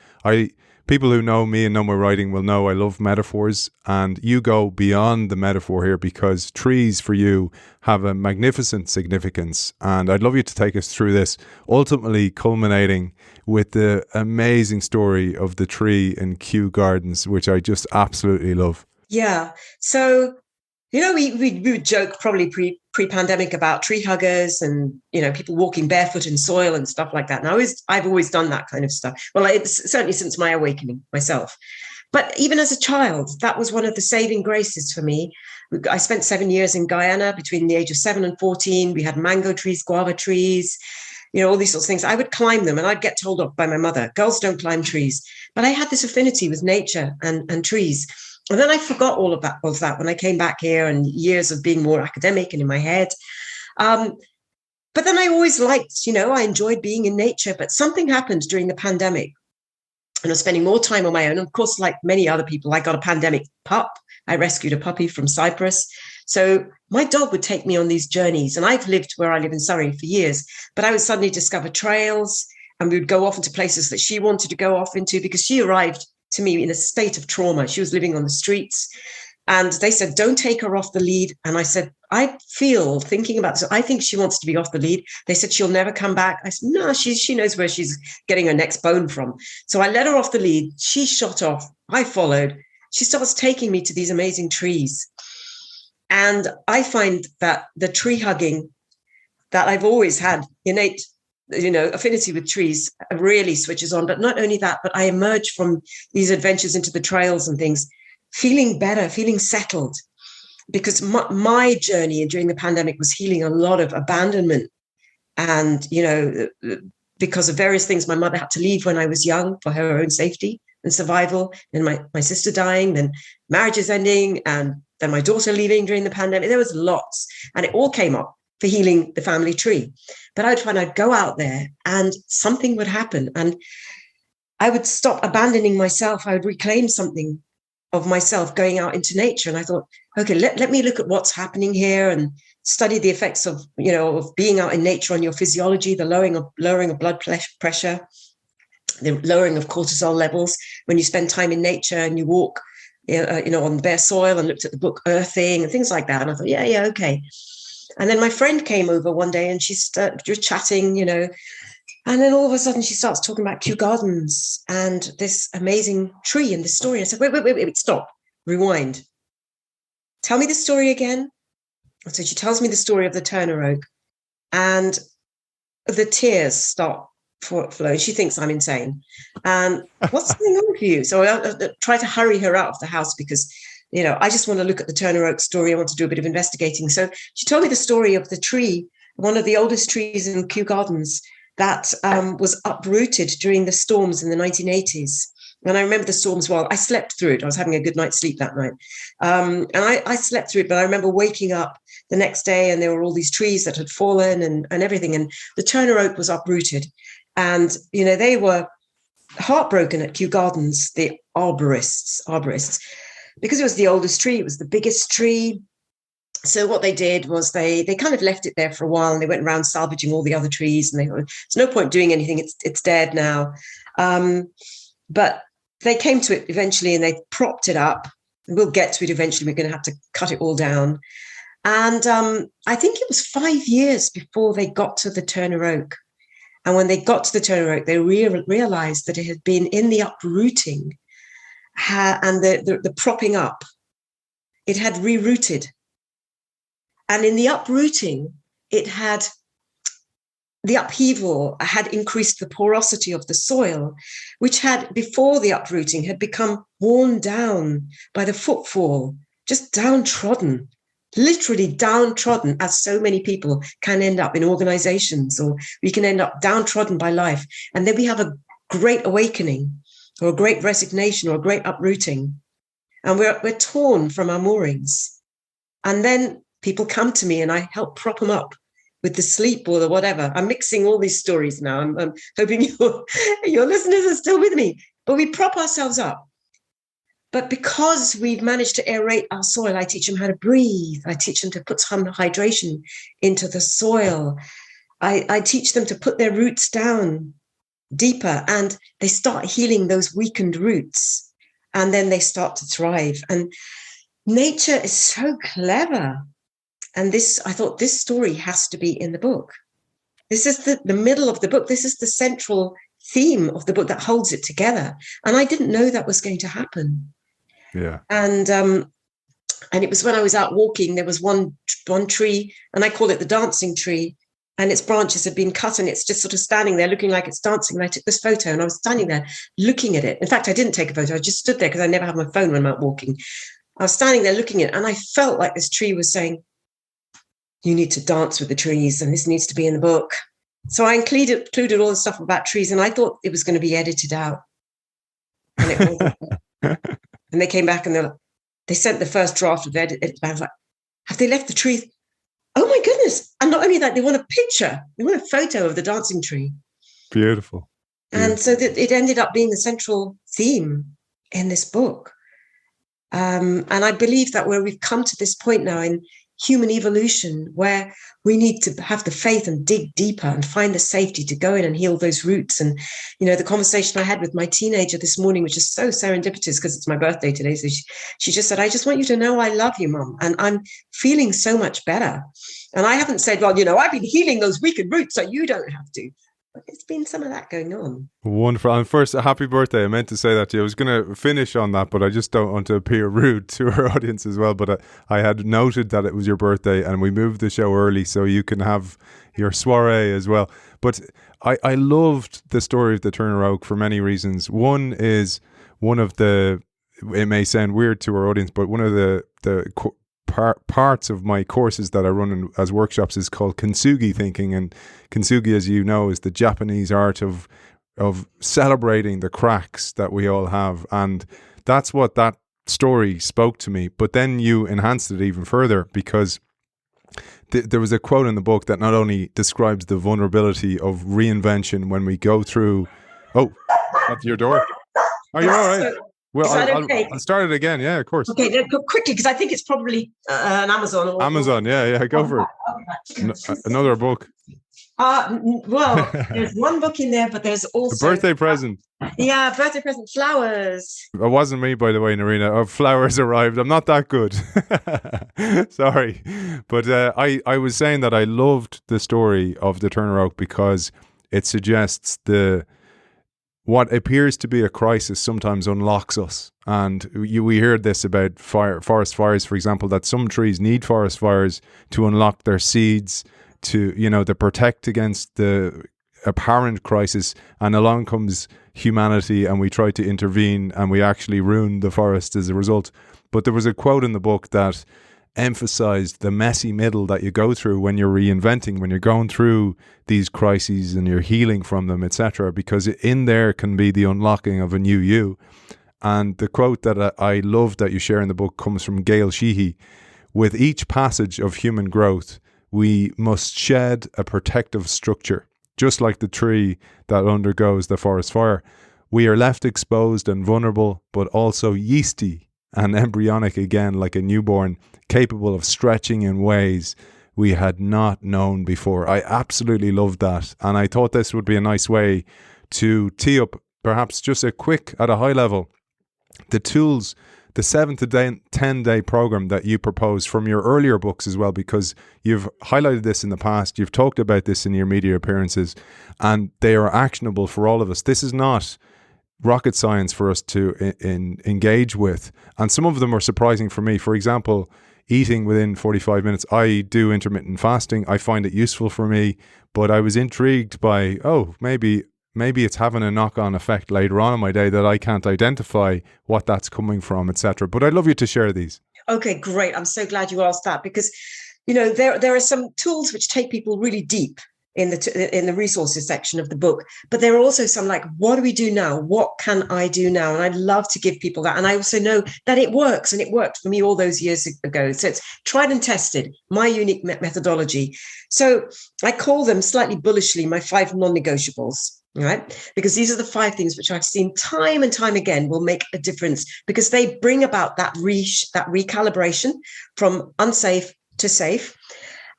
People who know me and know my writing will know I love metaphors, and you go beyond the metaphor here because trees for you have a magnificent significance. And I'd love you to take us through this, ultimately culminating with the amazing story of the tree in Kew Gardens, which I just absolutely love. Yeah. So, we would joke probably pre-pandemic about tree huggers and, people walking barefoot in soil and stuff like that. And I've always done that kind of stuff. Well, it's certainly since my awakening myself. But even as a child, that was one of the saving graces for me. I spent 7 years in Guyana between the age of 7 and 14. We had mango trees, guava trees, all these sorts of things. I would climb them and I'd get told off by my mother, girls don't climb trees. But I had this affinity with nature and trees. And then I forgot all of that when I came back here, and years of being more academic and in my head. But then I always liked, I enjoyed being in nature. But something happened during the pandemic, and I was spending more time on my own. And of course, like many other people, I got a pandemic pup. I rescued a puppy from Cyprus. So my dog would take me on these journeys. And I've lived where I live in Surrey for years, but I would suddenly discover trails, and we would go off into places that she wanted to go off into, because she arrived to me in a state of trauma. She was living on the streets, and they said, don't take her off the lead. And I said, thinking about this, I think she wants to be off the lead. They said, she'll never come back. I said, no, she knows where she's getting her next bone from. So I let her off the lead. She shot off. I followed. She starts taking me to these amazing trees. And I find that the tree hugging that I've always had innate affinity with trees really switches on. But not only that, but I emerge from these adventures into the trails and things feeling better, feeling settled, because my journey during the pandemic was healing a lot of abandonment. And, because of various things, my mother had to leave when I was young for her own safety and survival. And my sister dying, then marriages ending, and then my daughter leaving during the pandemic. There was lots, and it all came up for healing the family tree. But I'd go out there and something would happen, and I would stop abandoning myself. I would reclaim something of myself going out into nature. And I thought, okay, let me look at what's happening here and study the effects of being out in nature on your physiology, the lowering of blood pressure, the lowering of cortisol levels when you spend time in nature and you walk on bare soil, and looked at the book Earthing and things like that. And I thought, yeah, okay. And then my friend came over one day, and she was chatting, and then all of a sudden she starts talking about Kew Gardens and this amazing tree and this story. And I said, wait, stop, rewind. Tell me the story again. So she tells me the story of the Turner Oak, and the tears start flowing. She thinks I'm insane. And what's going on for you? So I try to hurry her out of the house because I just want to look at the Turner Oak story. I want to do a bit of investigating. So she told me the story of the tree, one of the oldest trees in Kew Gardens, that was uprooted during the storms in the 1980s. And I remember the storms well. I slept through it. I was having a good night's sleep that night. And I slept through it, but I remember waking up the next day, and there were all these trees that had fallen and everything. And the Turner Oak was uprooted. And, they were heartbroken at Kew Gardens, the arborists, because it was the oldest tree. It was the biggest tree. So what they did was they kind of left it there for a while, and they went around salvaging all the other trees, and they thought, there's no point doing anything. It's dead now. But they came to it eventually, and they propped it up. We'll get to it eventually. We're going to have to cut it all down. And I think it was 5 years before they got to the Turner Oak. And when they got to the Turner Oak, they realized that it had been in the uprooting and the propping up. It had rerouted. And in the uprooting, the upheaval had increased the porosity of the soil, which had, before the uprooting, had become worn down by the footfall, just downtrodden, literally downtrodden, as so many people can end up in organizations, or we can end up downtrodden by life. And then we have a great awakening, or a great resignation, or a great uprooting. and we're torn from our moorings. And then people come to me and I help prop them up with the sleep or the whatever. I'm mixing all these stories now. I'm hoping your listeners are still with me. But we prop ourselves up. But because we've managed to aerate our soil, I teach them how to breathe. I teach them to put some hydration into the soil. I teach them to put their roots down deeper, and they start healing those weakened roots. And then they start to thrive. And nature is so clever. And I thought this story has to be in the book. This is the middle of the book. This is the central theme of the book that holds it together. And I didn't know that was going to happen. Yeah. And it was when I was out walking, there was one tree, and I call it the dancing tree, and its branches had been cut, and it's just sort of standing there looking like it's dancing. And I took this photo, and I was standing there looking at it. In fact, I didn't take a photo. I just stood there because I never have my phone when I'm out walking. I was standing there looking at it, and I felt like this tree was saying, you need to dance with the trees, and this needs to be in the book. So I included all the stuff about trees, and I thought it was going to be edited out. And it wasn't. And they came back, and they sent the first draft of the edit. I was like, have they left the tree? Oh my goodness. And not only that, they want a picture. They want a photo of the dancing tree. Beautiful. And so it ended up being the central theme in this book. And I believe that where we've come to this point now in human evolution, where we need to have the faith and dig deeper and find the safety to go in and heal those roots. And, the conversation I had with my teenager this morning, which is so serendipitous because it's my birthday today. So she just said, I just want you to know I love you, Mum. And I'm feeling so much better. And I haven't said, well, I've been healing those weakened roots, so you don't have to. But it's been some of that going on. Wonderful. And first, happy birthday. I meant to say that to you. I was going to finish on that, but I just don't want to appear rude to our audience as well. But I had noted that it was your birthday, and we moved the show early so you can have your soiree as well. But I loved the story of the Turner Oak for many reasons. One is it may sound weird to our audience, but one of the parts of my courses that I run as workshops is called kintsugi thinking, and kintsugi, as you know, is the Japanese art of celebrating the cracks that we all have, and that's what that story spoke to me. But then you enhanced it even further, because there was a quote in the book that not only describes the vulnerability of reinvention when we go through. Oh, at your door. Are you all right? Well, I'll start it again. Yeah, of course. Okay, go quickly, because I think it's probably an Amazon. Amazon, yeah, go for it. Another book. Well, there's one book in there, but there's also a birthday present. Yeah, birthday present, flowers. It wasn't me, by the way, Nerina. Our flowers arrived. I'm not that good. Sorry. But I was saying that I loved the story of the Turner Oak because it suggests what appears to be a crisis sometimes unlocks us. And we heard this about forest fires, for example, that some trees need forest fires to unlock their seeds, to protect against the apparent crisis. And along comes humanity, and we try to intervene, and we actually ruin the forest as a result. But there was a quote in the book that emphasized the messy middle that you go through when you're reinventing, when you're going through these crises and you're healing from them, etc., because in there can be the unlocking of a new you. And the quote that I love that you share in the book comes from Gail Sheehy. With each passage of human growth, we must shed a protective structure, just like the tree that undergoes the forest fire. We are left exposed and vulnerable, but also yeasty and embryonic again, like a newborn, capable of stretching in ways we had not known before. I absolutely loved that. And I thought this would be a nice way to tee up perhaps just a quick, at a high level, the tools, the 7 to 10 day program that you propose from your earlier books as well, because you've highlighted this in the past, you've talked about this in your media appearances, and they are actionable for all of us. This is not rocket science for us to engage with. And some of them are surprising for me. For example, eating within 45 minutes. I do intermittent fasting. I find it useful for me, but I was intrigued by, maybe it's having a knock-on effect later on in my day that I can't identify what that's coming from, etc. But I'd love you to share these. Okay, great. I'm so glad you asked that, because, there are some tools which take people really deep. in the resources section of the book. But there are also some like, what do we do now? What can I do now? And I'd love to give people that. And I also know that it works, and it worked for me all those years ago. So it's tried and tested, my unique methodology. So I call them slightly bullishly my 5 non-negotiables, right? Because these are the 5 things which I've seen time and time again will make a difference, because they bring about that recalibration from unsafe to safe.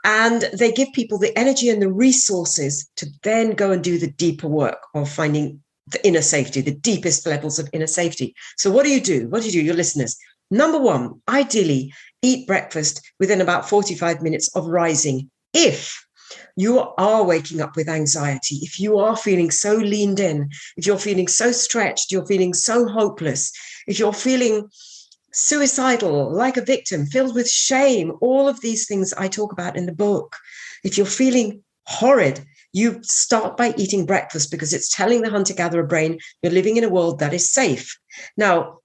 And they give people the energy and the resources to then go and do the deeper work of finding the inner safety, the deepest levels of inner safety. So what do you do? What do you do, your listeners? Number 1, ideally, eat breakfast within about 45 minutes of rising. If you are waking up with anxiety, if you are feeling so leaned in, if you're feeling so stretched, you're feeling so hopeless, if you're feeling suicidal, like a victim, filled with shame, all of these things I talk about in the book. If you're feeling horrid, you start by eating breakfast, because it's telling the hunter-gatherer brain you're living in a world that is safe. Now,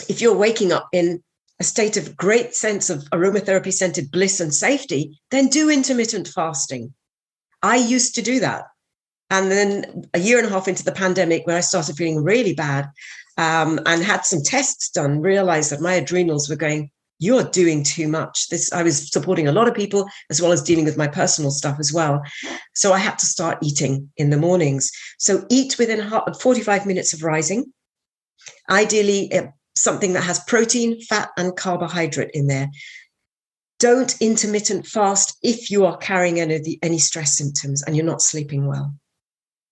if you're waking up in a state of great sense of aromatherapy-scented bliss and safety, then do intermittent fasting. I used to do that. And then a year and a half into the pandemic, when I started feeling really bad, and had some tests done, realized that my adrenals were going, you're doing too much. I was supporting a lot of people, as well as dealing with my personal stuff as well. So I had to start eating in the mornings. So eat within 45 minutes of rising. Ideally, something that has protein, fat, and carbohydrate in there. Don't intermittent fast if you are carrying any stress symptoms and you're not sleeping well.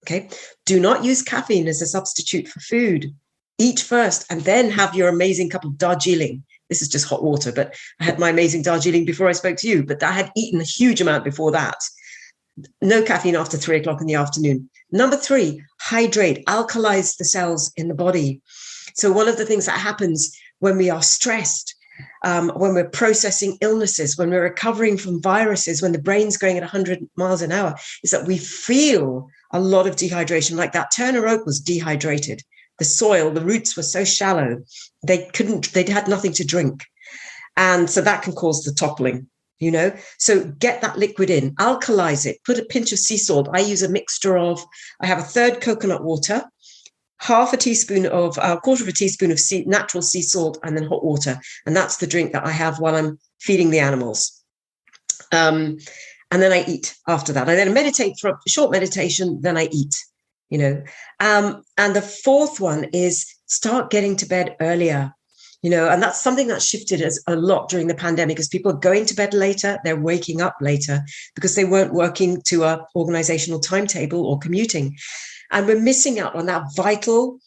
Okay. Do not use caffeine as a substitute for food. Eat first and then have your amazing cup of Darjeeling. This is just hot water, but I had my amazing Darjeeling before I spoke to you, but I had eaten a huge amount before that. No caffeine after 3 o'clock in the afternoon. Number 3, hydrate, alkalize the cells in the body. So one of the things that happens when we are stressed, when we're processing illnesses, when we're recovering from viruses, when the brain's going at 100 miles an hour, is that we feel a lot of dehydration. Like that Turner oak was dehydrated. The soil, the roots were so shallow, they had nothing to drink. And so that can cause the toppling, So get that liquid in, alkalize it, put a pinch of sea salt. I use a mixture of, I have a 1/3 coconut water, half a teaspoon of, a quarter of a teaspoon of natural sea salt, and then hot water. And that's the drink that I have while I'm feeding the animals. And then I eat after that. I then meditate for a short meditation, then I eat. And the 4th one is start getting to bed earlier, and that's something that shifted a lot during the pandemic, as people are going to bed later, they're waking up later because they weren't working to a organizational timetable or commuting. And we're missing out on that vital,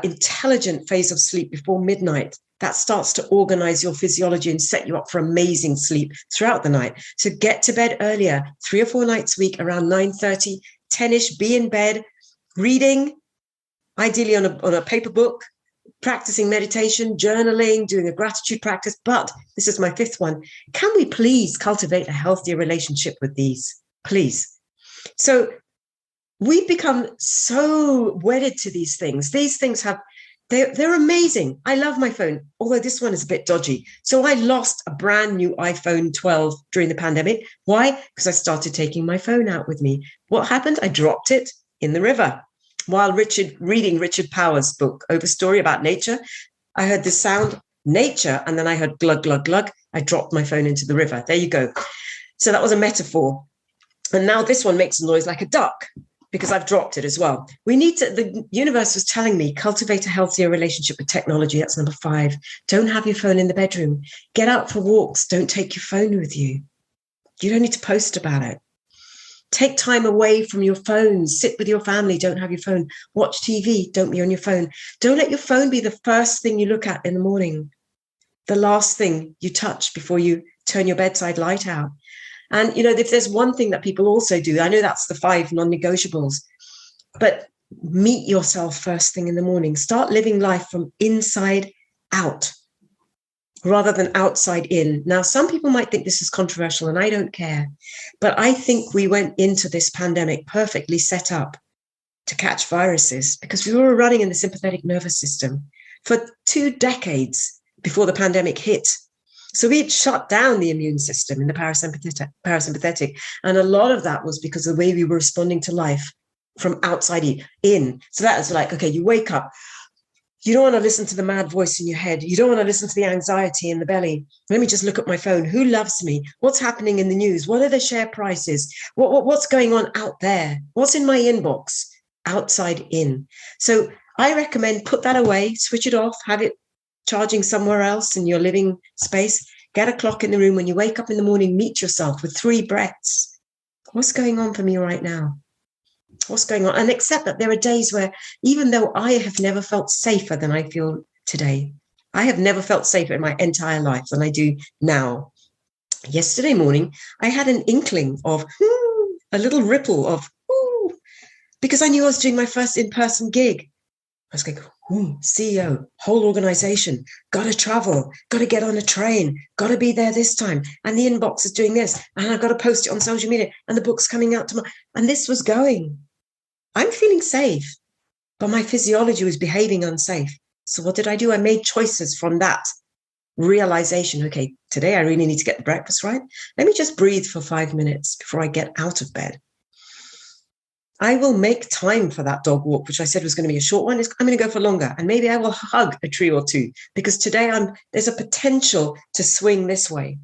intelligent phase of sleep before midnight. That starts to organize your physiology and set you up for amazing sleep throughout the night. So get to bed earlier, 3 or 4 nights a week, around 9:30, 10-ish, be in bed, reading, ideally on a paper book, practicing meditation, journaling, doing a gratitude practice. But this is my 5th one. Can we please cultivate a healthier relationship with these? Please. So we've become so wedded to these things. These things they're amazing. I love my phone, although this one is a bit dodgy. So I lost a brand new iPhone 12 during the pandemic. Why? Because I started taking my phone out with me. What happened? I dropped it in the river. While reading Richard Powers' book, Overstory, about nature, I heard this sound, nature, and then I heard glug, glug, glug. I dropped my phone into the river. There you go. So that was a metaphor. And now this one makes a noise like a duck, because I've dropped it as well. The universe was telling me, cultivate a healthier relationship with technology. That's number 5. Don't have your phone in the bedroom. Get out for walks. Don't take your phone with you. You don't need to post about it. Take time away from your phone. Sit with your family. Don't have your phone. Watch TV. Don't be on your phone. Don't let your phone be the first thing you look at in the morning. The last thing you touch before you turn your bedside light out. And, if there's one thing that people also do, I know that's the 5 non-negotiables, but meet yourself first thing in the morning. Start living life from inside out rather than outside in. Now, some people might think this is controversial, and I don't care, but I think we went into this pandemic perfectly set up to catch viruses, because we were running in the sympathetic nervous system for 2 decades before the pandemic hit. So we'd shut down the immune system in the parasympathetic. And a lot of that was because of the way we were responding to life from outside in. So that was like, okay, you wake up. You don't want to listen to the mad voice in your head. You don't want to listen to the anxiety in the belly. Let me just look at my phone. Who loves me? What's happening in the news? What are the share prices? What's going on out there? What's in my inbox? Outside in. So I recommend put that away, switch it off, have it charging somewhere else in your living space. Get a clock in the room. When you wake up in the morning, meet yourself with 3 breaths. What's going on for me right now? What's going on? And accept that there are days where, even though I have never felt safer than I feel today, I have never felt safer in my entire life than I do now. Yesterday morning, I had an inkling of a little ripple of because I knew I was doing my first in-person gig. I was going, CEO, whole organization, got to travel, got to get on a train, got to be there this time. And the inbox is doing this. And I've got to post it on social media. And the book's coming out tomorrow. And this was going. I'm feeling safe, but my physiology was behaving unsafe. So what did I do? I made choices from that realization. Okay, today I really need to get the breakfast right. Let me just breathe for 5 minutes before I get out of bed. I will make time for that dog walk, which I said was going to be a short one. I'm going to go for longer. And maybe I will hug a tree or two, because today there's a potential to swing this way.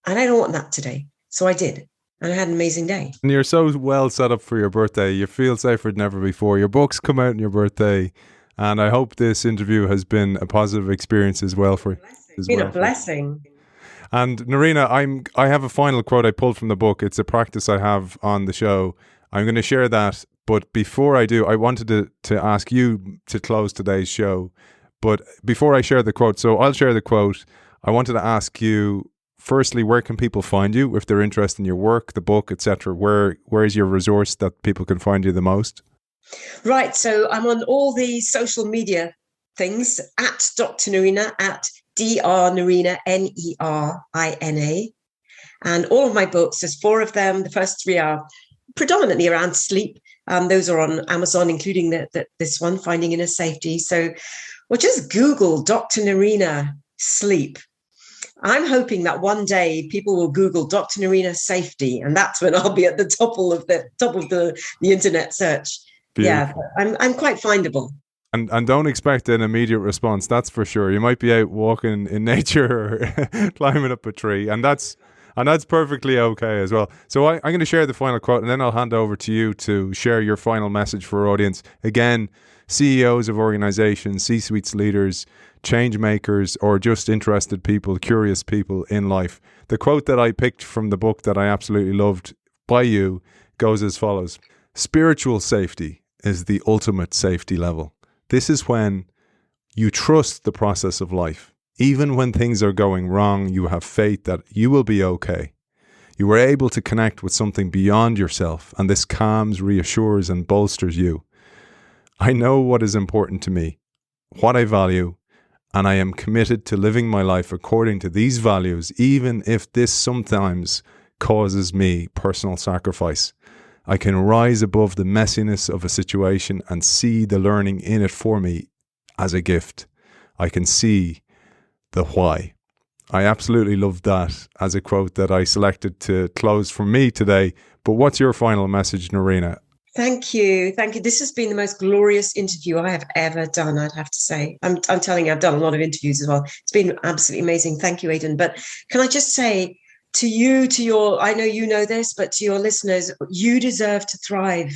And I don't want that today. So I did. And I had an amazing day. And you're so well set up for your birthday. You feel safer than ever before. Your books come out on your birthday. And I hope this interview has been a positive experience as well for you. It's been a blessing. And Nerina, I have a final quote I pulled from the book. It's a practice I have on the show. I'm going to share that, but before I do, I wanted to ask you to close today's show. But before I share the quote, so I'll share the quote. I wanted to ask you, firstly, where can people find you if they're interested in your work, the book, etc.? Where is your resource that people can find you the most? Right, so I'm on all the social media things, at Dr. Nerina, at Dr. Nerina, Nerina. And all of my books, there's 4 of them. The first 3 are predominantly around sleep. Those are on Amazon, including this one, Finding Inner Safety. So, well, just Google Dr. Nerina sleep. I'm hoping that one day people will Google Dr. Nerina safety, and that's when I'll be at the top of the internet search. Beautiful. Yeah, I'm quite findable. And don't expect an immediate response, that's for sure. You might be out walking in nature or climbing up a tree, and that's perfectly okay as well. So I'm going to share the final quote, and then I'll hand over to you to share your final message for our audience. Again, CEOs of organizations, C-suites leaders, change makers, or just interested people, curious people in life. The quote that I picked from the book that I absolutely loved by you goes as follows. Spiritual safety is the ultimate safety level. This is when you trust the process of life. Even when things are going wrong, you have faith that you will be okay. You are able to connect with something beyond yourself, and this calms, reassures, and bolsters you. I know what is important to me, what I value, and I am committed to living my life according to these values, even if this sometimes causes me personal sacrifice. I can rise above the messiness of a situation and see the learning in it for me as a gift. I can see the why. I absolutely love that as a quote that I selected to close for me today. But what's your final message, Nerina? Thank you. Thank you. This has been the most glorious interview I have ever done, I'd have to say. I'm telling you, I've done a lot of interviews as well. It's been absolutely amazing. Thank you, Aidan. But can I just say to you, I know you know this, but to your listeners, you deserve to thrive.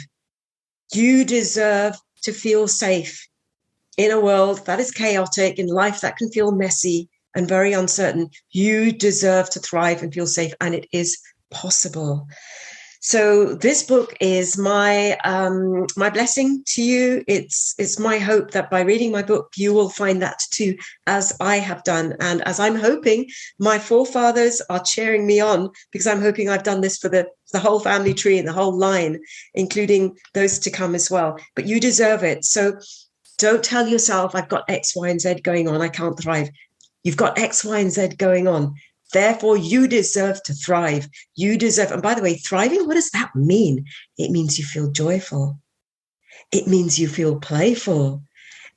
You deserve to feel safe in a world that is chaotic, in life that can feel messy and very uncertain. You deserve to thrive and feel safe, and it is possible. So this book is my blessing to you. It's my hope that by reading my book, you will find that too, as I have done. And as I'm hoping my forefathers are cheering me on, because I'm hoping I've done this for the whole family tree and the whole line, including those to come as well. But you deserve it. So don't tell yourself, I've got X, Y, and Z going on, I can't thrive. You've got X, Y, and Z going on. Therefore, you deserve to thrive. You deserve, and by the way, thriving, what does that mean? It means you feel joyful. It means you feel playful.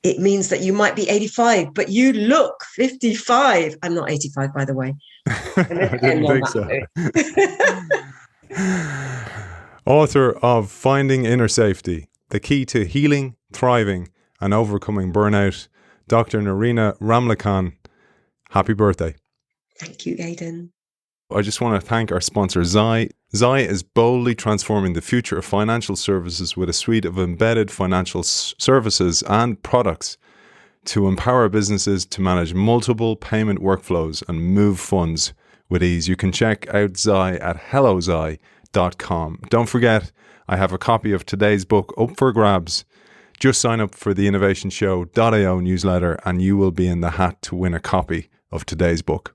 it means that you might be 85, but you look 55. I'm not 85, by the way. I didn't think so. Author of Finding Inner Safety, The Key to Healing, Thriving and Overcoming Burnout, Dr. Nerina Ramlakhan. Happy birthday. Thank you, Aidan. I just want to thank our sponsor, Zai. Zai is boldly transforming the future of financial services with a suite of embedded financial services and products to empower businesses to manage multiple payment workflows and move funds with ease. You can check out Zai at hellozai.com. Don't forget, I have a copy of today's book up for grabs. Just sign up for the innovationshow.io newsletter and you will be in the hat to win a copy of today's book.